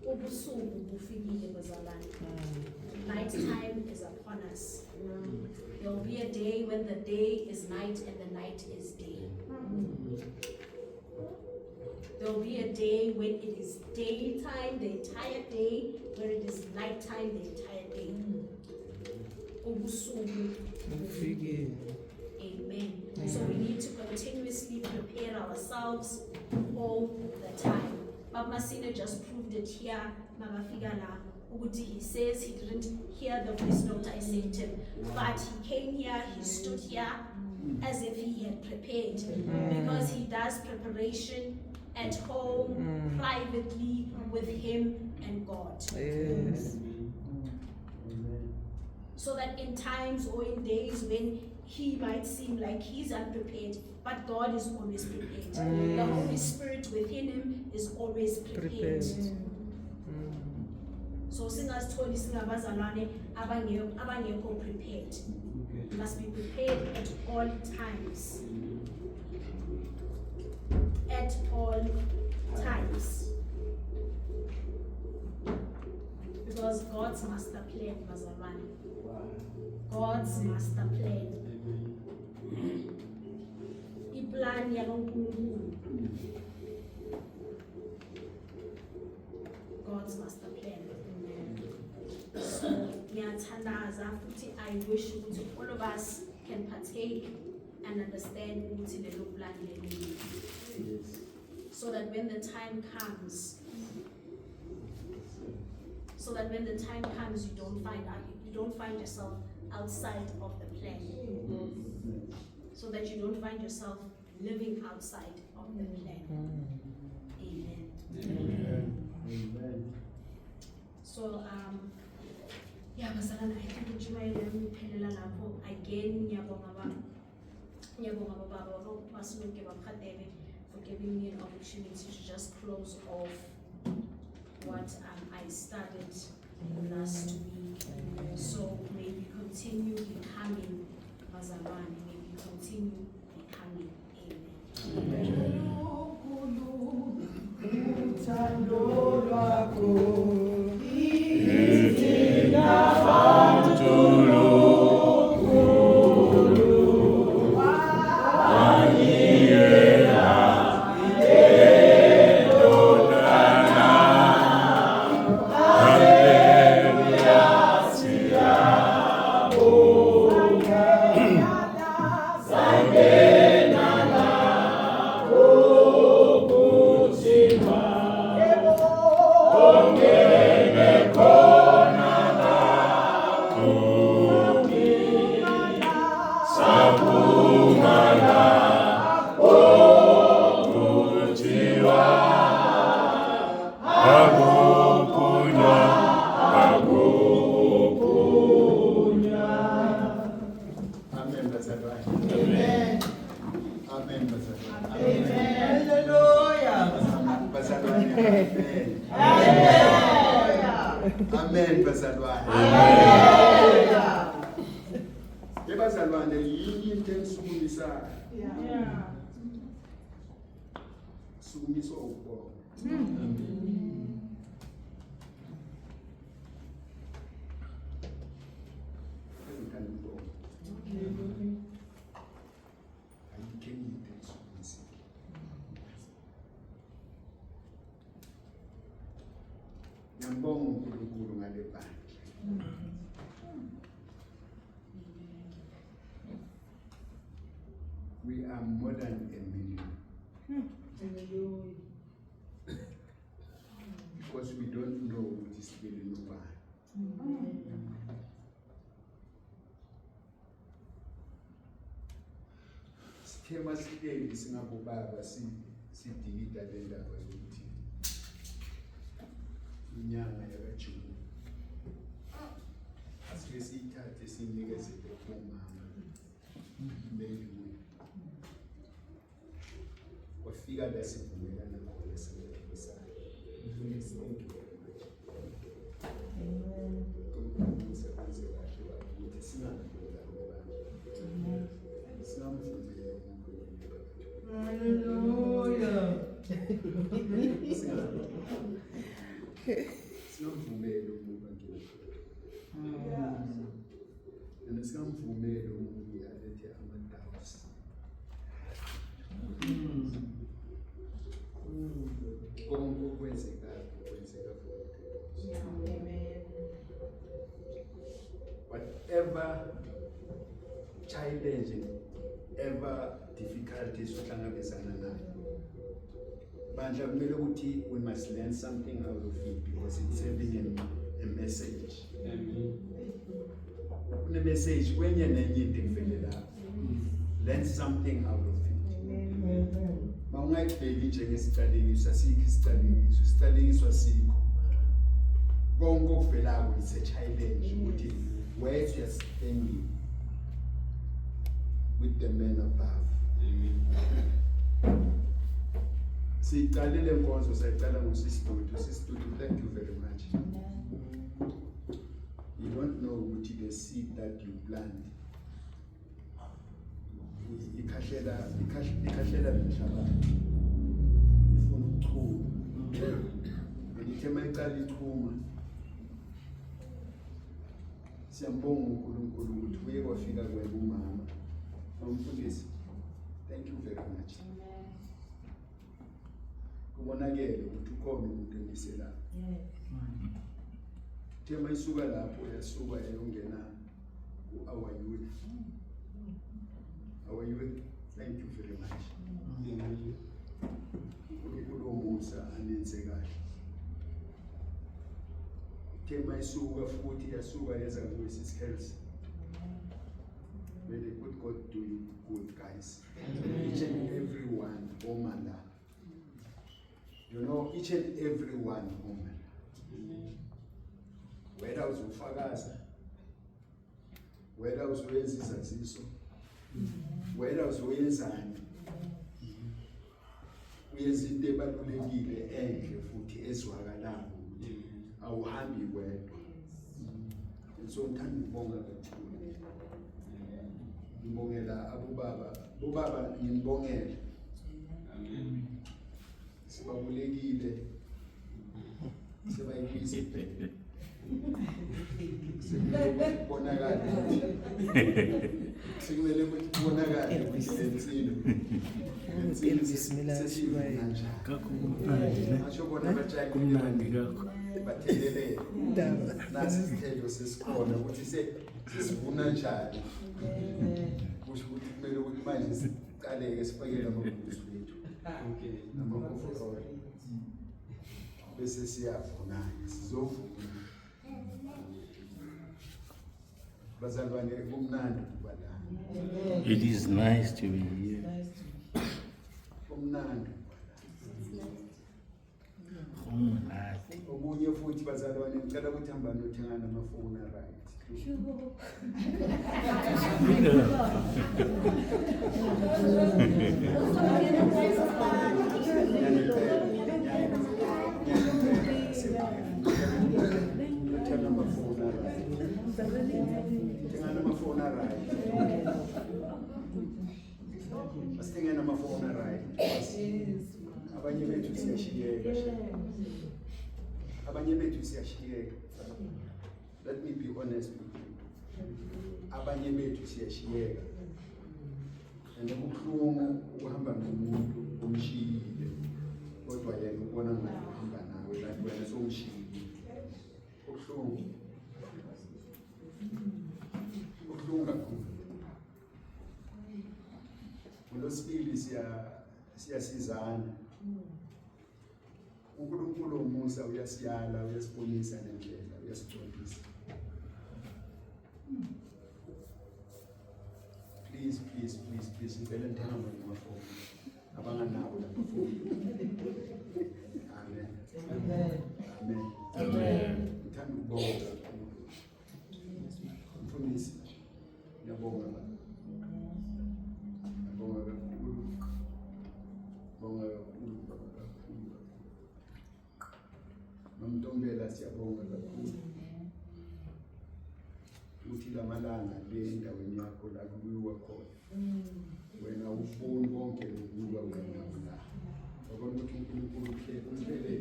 Ubusuku bufikile bazalwane. Night time is upon us. There will be a day when the day is night and the night is day. There will be a day when it is daytime the entire day, where it is nighttime the entire day. Ubusuku Bufike. Amen. So we need to continuously prepare ourselves all the time. Baba Masina just proved it here. Magafika la ukuthi he says he didn't hear the voice note I sent him, but he came here, he stood here as if he had prepared, because he does preparation at home, privately, with him and God. Yes. So that in times or in days when he might seem like he's unprepared, but God is always prepared. The Holy Spirit within him is always prepared. So singazitholi singabazalwane abangekho prepared. You must be prepared at all times. At all times. Because God's master plan, bazalwane. God's master plan. Iplan yaNkulunkulu. God's master plan. So ngiyathandaza futhi I wish ukuthi all of us can partake and understand ukuthi lelo plan leli. So that when the time comes, you don't find yourself outside of the plan. So that you don't find yourself living outside of the plan. Amen. Amen. So yeah, bazalwane, I think ujumayela uphelela lapho again. Ngiyabonga baba basinuke baphathele for giving me an opportunity to just close off what I started last week. So may we continue becoming bazalwane, may we continue becoming. Amen, bazalwane. Bazalwane, yini into engisukumisayo? Sukumiswa ukubonga. Ngithanda ukubonga. Ayikho into engisukumisile. Ngiyambonga uNkulunkulu ngale bandla. We are more than a million. Because we don't know what is really nobody. Sithema sihleli singabobaba sidikida le ndaba yokuthi inyanga yakaJuni asike siyithathe sinikezele kumama neyiwe wafika la sivumelana khona singekhisa singamvumeli umuba ngiyokho and singamvumeli umuntu alethe ama-doubts konke okwenzekayo kwenzeka for the whatever challenge, ever difficulties uhlangabezana nayo, bandla kumele ukuthi we must learn something out of it because it's sending a message. Kune message kwenye nenye into evele lapho. Learn something out of it. Mawungayibheki njengesicaliso asikho isicaliso, isicaliso asikho. Konke okuvelako it's a challenge ukuthi where you are standing with the men above. Sicalile nkonzo sayicala ngosisidudu. Sisidudu, thank you very much. You don't know what the seed that you plant. Ikashela mhlaba. Ifuna ukuchuma. Ngithema icala ichuma. Siyambonga uNkulunkulu ukuthi uye kwafika kwena umama. Nomfundisi. Thank you very much. Kubonakele ukuthi ukhona umuntu emisela. Tema isuka lapho yasuka eyongena ku-our youth. Our youth, thank you very much. UNkulunkulu omusa anenze kahle. Tema isuka futhi yasuka yeza kuSiskels. May the good God do you good, guys. Each and every one, woman. You know, each and every one, woman. Whether uzufakaza, whether uzoyenza izaziso, whether uzoyenzani, uyenza into ebalulekile enhle futhi ezwakalayo, awuhambi wedwa. So ngithanda ukubonga kakhulu. Ngibongela abobaba ngibongela. Amen. Sibabulekile. Sibayibise ibheke. Sibonakala. Sikumele ukuthi bonakala ukuthi lensini sesivuna njani. Masho bona batshaya kumnandi kakho. Bathelele. Nasi isithelo sesikhona ukuthi sesivuna njani. Kusho ukuthi kumele ukuthi manje siqaleke sifakele amabhuzu wethu. Okay. Namabhuzu bese siyavuna sizovuna. Bazalwane kumnandi kuba la. It is nice to be here. Kumnandi. Okunye futhi bazalwane ngicela ukuthi hamba nothenga namafoni right. Masithengena amafoni right. Abanye bethu siyashiyeka. Abanye bethu siyashiyeka. Let me be honest with you. Abanye bethu siyashiyeka. And kubuhlungu ukuhamba nomuntu omshiyile. Kodwa yena ubona ngathi uhamba nawe la wena somshiyile. Kubuhlungu. Kubuhlungu kakhulu. Ngolosibili siyasizana. uNkulunkulu omusa uyasiyala uyasibonisa nendlela uyasixolisa. Please ngicela nithenge amafoni abanganawo la mafoni. Amen. Ngithanda ukubonga mfundisi. Ngiyabonga kakhulu. Nomtombela siyabonga kakhulu. Uthi lamalanga le endaweni yakho la kuyiwa khona. Wena ufuni konke lokuba wena la. Ngoba ukuthi uNkulunkulu uhlele